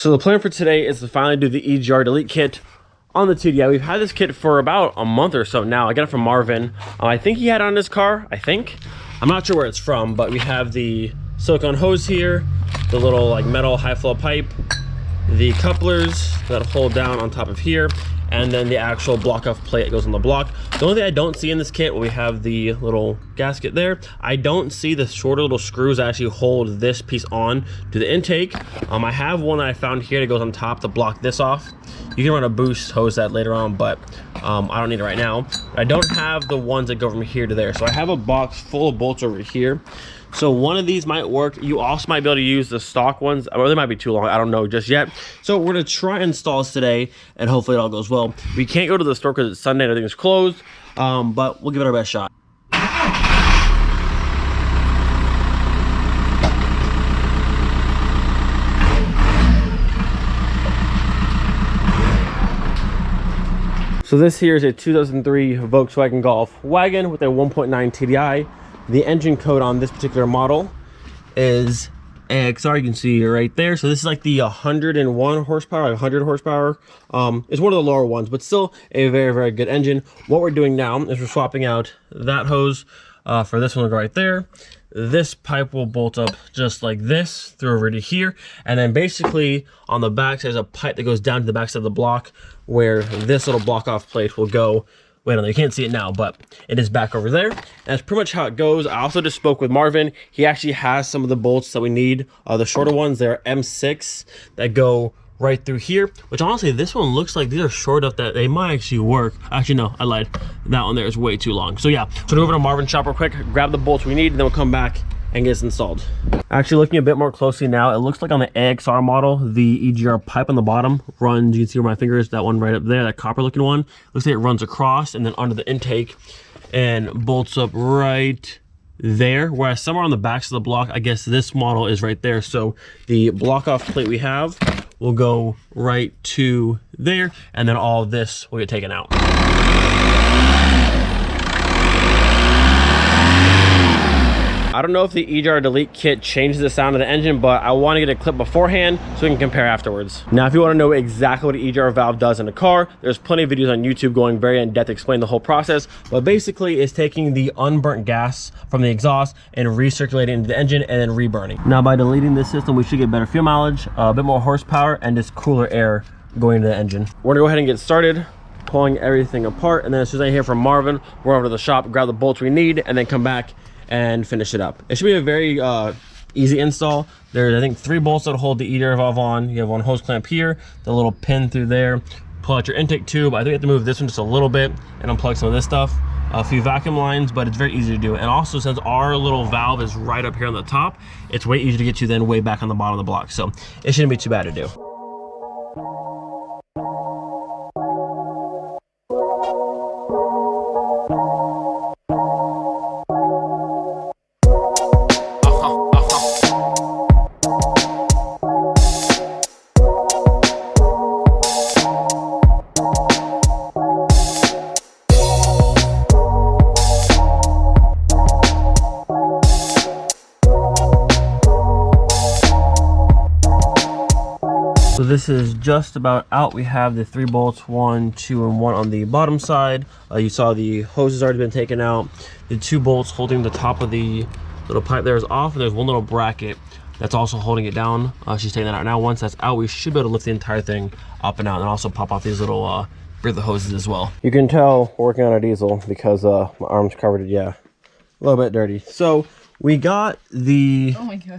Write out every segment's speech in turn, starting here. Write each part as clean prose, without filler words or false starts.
So the plan for today is to finally do the EGR delete kit on the TDI. We've had this kit for about a month or so now. I got it from Marvin. I think he had it on his car, I'm not sure where it's from, but we have the silicone hose here, the little like metal high flow pipe, the couplers that hold down on top of here, and then the actual block off plate that goes on the block. The only thing I don't see in this kit, we have the little gasket there. I don't see the shorter little screws that actually hold this piece on to the intake. I have one that I found here that goes on top to block this off. You can run a boost hose that later on, but I don't need it right now. I don't have the ones that go from here to there. So I have a box full of bolts over here. So one of these might work. You also might be able to use the stock ones, or they might be too long, I don't know just yet. So we're gonna try and install this today, and hopefully it all goes well. We can't go to the store because it's Sunday and everything's closed, but we'll give it our best shot. So this here is a 2003 Volkswagen Golf wagon with a 1.9 TDI. The engine code on this particular model is AXR. You can see right there. So this is like the 101 horsepower, like 100 horsepower. It's one of the lower ones, but still a very, very good engine. What we're doing now is we're swapping out that hose for this one to go right there. This pipe will bolt up just like this through over to here, and then basically on the back there's a pipe that goes down to the back side of the block where this little block off plate will go. Wait, no, you can't see it now, but it is back over there. And that's pretty much how it goes. I also just spoke with Marvin. He actually has some of the bolts that we need. The shorter ones, they're M6 that go right through here, which honestly, this one looks like these are short enough that they might actually work. Actually, no, I lied. That one there is way too long. So yeah, so go over to Marvin's shop real quick, grab the bolts we need, and then we'll come back and get this installed. Actually, looking a bit more closely now, it looks like on the AXR model, the EGR pipe on the bottom runs, you can see where my finger is, that one right up there, that copper looking one. Looks like it runs across and then onto the intake and bolts up right there. Whereas somewhere on the backs of the block, I guess this model is right there. So the block off plate we have will go right to there, and then all of this will get taken out. I don't know if the EGR delete kit changes the sound of the engine, but I want to get a clip beforehand so we can compare afterwards. Now, if you want to know exactly what an EGR valve does in a car, there's plenty of videos on YouTube going very in depth to explain the whole process. But basically, it's taking the unburnt gas from the exhaust and recirculating into the engine and then reburning. Now, by deleting this system, we should get better fuel mileage, a bit more horsepower, and just cooler air going into the engine. We're gonna go ahead and get started pulling everything apart, and then as soon as I hear from Marvin, we're over to the shop, grab the bolts we need, and then come back and finish it up. It should be a very easy install. There's, I think, 3 bolts that hold the EGR valve on. You have one hose clamp here, the little pin through there. Pull out your intake tube. I think you have to move this one just a little bit and unplug some of this stuff. A few vacuum lines, but it's very easy to do. And also, since our little valve is right up here on the top, it's way easier to get to than way back on the bottom of the block. So it shouldn't be too bad to do. So this is just about out. We have the 3 bolts, 1, 2, and 1 on the bottom side. You saw the hose has already been taken out. The 2 bolts holding the top of the little pipe there is off, and there's one little bracket that's also holding it down. She's taking that out now. Once that's out, we should be able to lift the entire thing up and out, and also pop off these little breather hoses as well. You can tell we're working on a diesel because my arm's covered, yeah, a little bit dirty. So we got the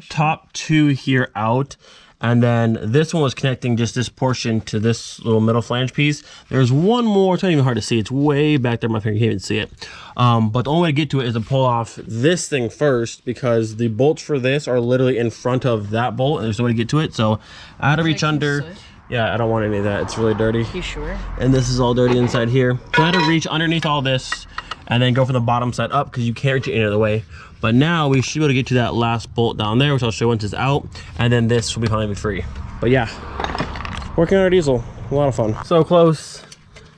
top 2 here out. And then this one was connecting just this portion to this little middle flange piece. There's one more, it's not even hard to see. It's way back there, my finger, you can't even see it. But the only way to get to it is to pull off this thing first, because the bolts for this are literally in front of that bolt, and there's no way to get to it. So I had to reach under. Yeah, I don't want any of that. It's really dirty. You sure? And this is all dirty inside here. So I had to reach underneath all this and then go from the bottom side up, because you can't reach it any other way. But now we should be able to get to that last bolt down there, which I'll show you once it's out, and then this will be finally free. But yeah, working on our diesel, a lot of fun. So close.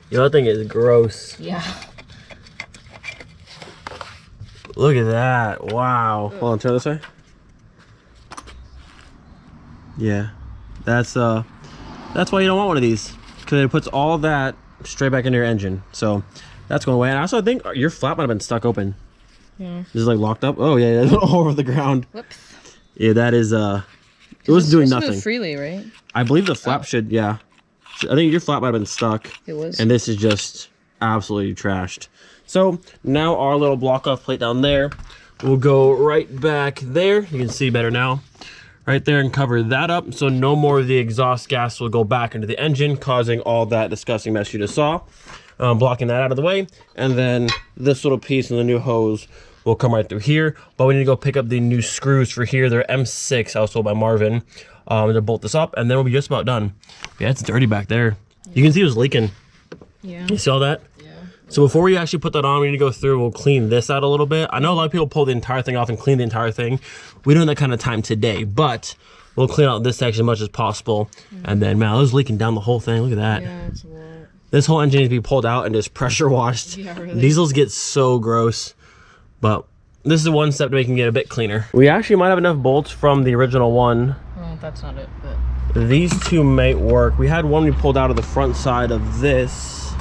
You know, that thing is gross. Yeah. Look at that, wow. Hold on, turn this way. Yeah, that's That's why you don't want one of these, because it puts all that straight back into your engine. So that's going away. And also, I think your flap might have been stuck open. Yeah. Is it like locked up? Oh yeah, it's all over the ground. Whoops. Yeah, that is it was doing nothing. Move freely, right? I believe the flap should, yeah. I think your flap might have been stuck. It was. And this is just absolutely trashed. So now our little block off plate down there will go right back there. You can see better now. Right there, and cover that up, so no more of the exhaust gas will go back into the engine, causing all that disgusting mess you just saw. Blocking that out of the way, and then this little piece and the new hose will come right through here. But we need to go pick up the new screws for here. They're M6, I was told by Marvin, to bolt this up, and then we'll be just about done. Yeah, it's dirty back there. You can see it was leaking. Yeah. You see all that? Yeah. So before we actually put that on, we need to go through, we'll clean this out a little bit. I know a lot of people pull the entire thing off and clean the entire thing. We don't have that kind of time today, but we'll clean out this section as much as possible. And then, man, it was leaking down the whole thing. Look at that. Yeah, it's a lot. This whole engine needs to be pulled out and just pressure washed. Yeah, really. Diesels get so gross, but this is one step to make it get a bit cleaner. We actually might have enough bolts from the original one. Well, that's not it, but... These two might work. We had one we pulled out of the front side of this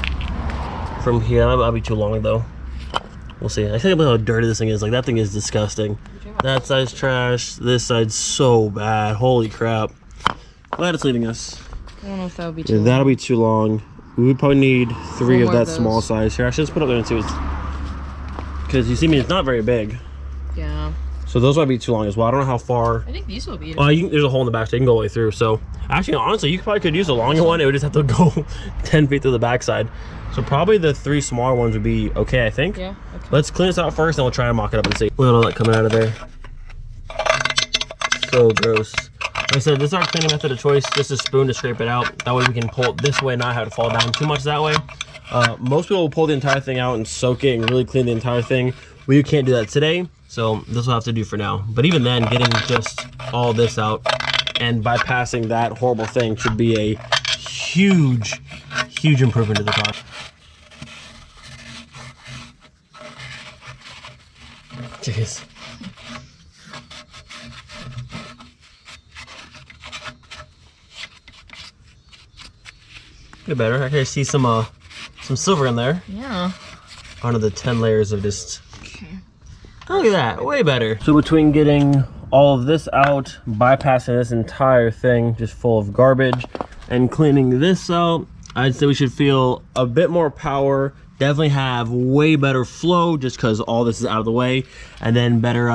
from here. That'll be too long though. We'll see. I think about how dirty this thing is. Like, that thing is disgusting. That side's trash. This side's so bad. Holy crap. Glad it's leaving us. I don't know if that would be too long. That'll be too long. We would probably need 3 of that small size. Here, I should just put it up there and see what's... Because you see me, it's not very big. Yeah. So those might be too long as well. I don't know how far... I think these will be... there's a hole in the back, so you can go all the way through. So, actually, honestly, you probably could use a longer one. It would just have to go 10 feet through the backside. So probably the 3 smaller ones would be okay, I think. Yeah, okay. Let's clean this out first, and we'll try and mock it up and see. Look at all that coming out of there. So gross. Like I said, this is our cleaning method of choice. Just a spoon to scrape it out. That way we can pull it this way, not have it fall down too much that way. Most people will pull the entire thing out and soak it and really clean the entire thing. We can't do that today, so this will have to do for now. But even then, getting just all this out and bypassing that horrible thing should be a huge, huge improvement to the car. Jeez. Get better. I can see some silver in there. Yeah. Onto the 10 layers of just... Okay. Look at that, way better. So between getting all of this out, bypassing this entire thing just full of garbage, and cleaning this out, I'd say we should feel a bit more power, definitely have way better flow just because all this is out of the way, and then better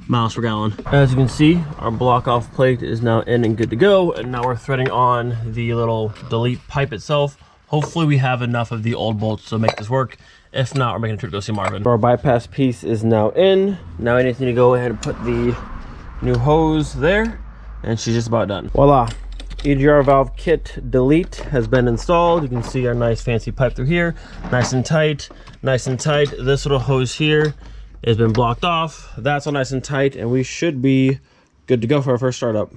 miles per gallon. As you can see, our block off plate is now in and good to go, and now we're threading on the little delete pipe itself. Hopefully we have enough of the old bolts to make this work. If not, we're making a trip to go see Marvin. Our bypass piece is now in. Now I need to go ahead and put the new hose there, and she's just about done. Voila. EGR valve kit delete has been installed. You can see our nice fancy pipe through here. Nice and tight, nice and tight. This little hose here has been blocked off. That's all nice and tight, and we should be good to go for our first startup.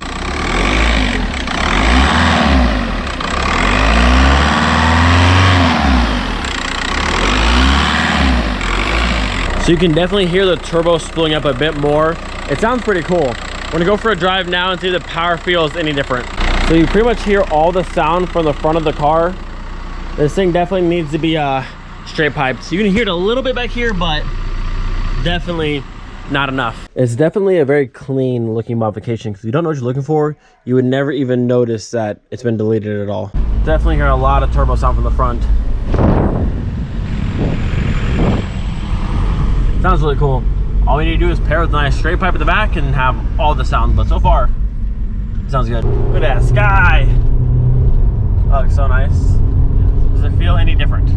So you can definitely hear the turbo spooling up a bit more. It sounds pretty cool. We're gonna go for a drive now and see if the power feels any different. So you pretty much hear all the sound from the front of the car. This thing definitely needs to be straight piped. So you can hear it a little bit back here, but definitely not enough. It's definitely a very clean looking modification, because if you don't know what you're looking for, you would never even notice that it's been deleted at all. Definitely hear a lot of turbo sound from the front. Sounds really cool. All we need to do is pair with a nice straight pipe at the back and have all the sound, but so far, it sounds good. Look at that sky. Oh, looks so nice. Does it feel any different?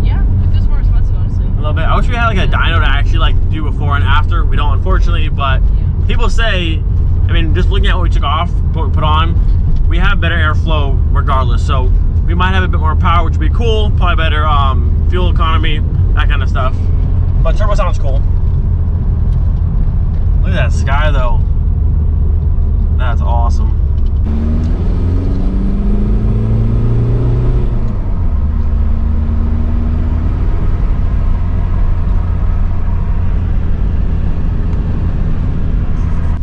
Yeah, it feels more expensive, honestly. A little bit. I wish we had like a dyno to actually like do before and after. We don't, unfortunately, but people say, I mean, just looking at what we took off, what we put on, we have better airflow regardless. So we might have a bit more power, which would be cool. Probably better fuel economy, that kind of stuff. But turbo sounds cool. Look at that sky though. That's awesome.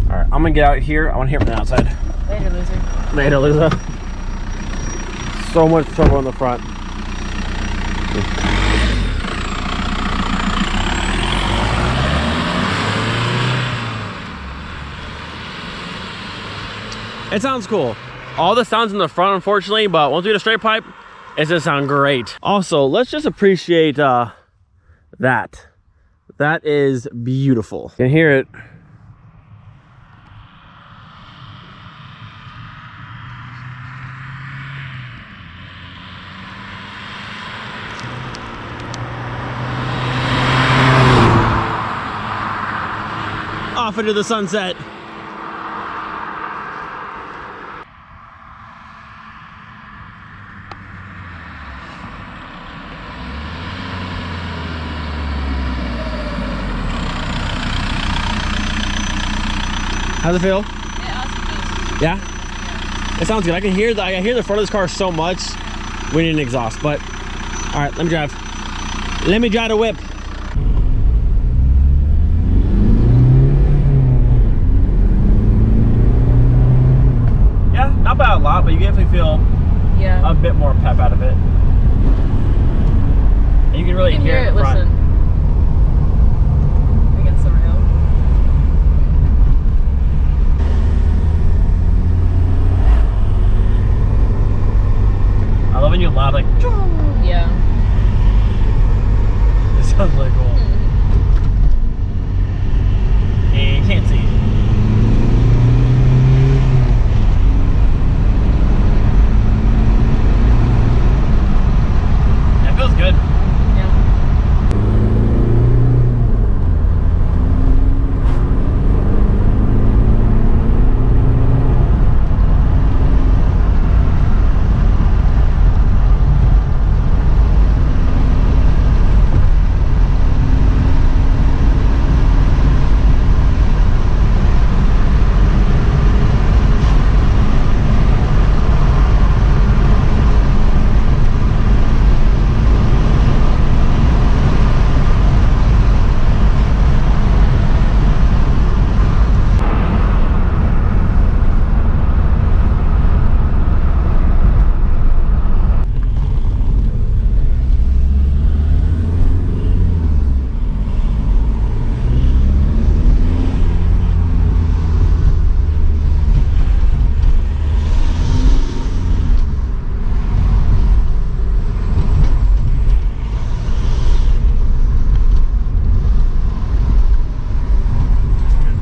All right, I'm gonna get out here. I wanna hear from the outside. Later, loser. Later, loser. so much trouble in the front. It sounds cool. All the sounds in the front, unfortunately, but once we get a straight pipe, it's gonna sound great. Also, let's just appreciate that. That is beautiful. You can hear it. Off into the sunset. How's it feel? Yeah? It sounds good. I can hear the front of this car so much we need an exhaust, but all right, let me drive. Let me drive the whip. Yeah, not by a lot, but you definitely feel a bit more pep out of it. And you can really hear it in the front. Listen. Against the rail. I love when you loud like. Yeah. It sounds really cool. And you can't see. It feels good.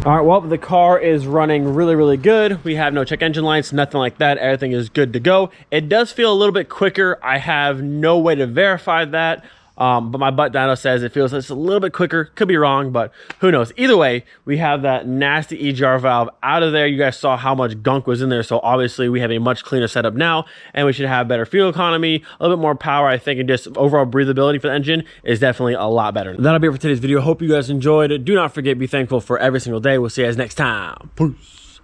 All right, well, the car is running really, really good. We have no check engine lights, nothing like that. Everything is good to go. It does feel a little bit quicker. I have no way to verify that, but my butt dyno says it feels just a little bit quicker. Could be wrong, but who knows? Either way, we have that nasty EGR valve out of there. You guys saw how much gunk was in there, so obviously we have a much cleaner setup now, and we should have better fuel economy, a little bit more power, I think, and just overall breathability for the engine is definitely a lot better. That'll be it for today's video. Hope you guys enjoyed it. Do not forget, be thankful for every single day. We'll see you guys next time. Peace.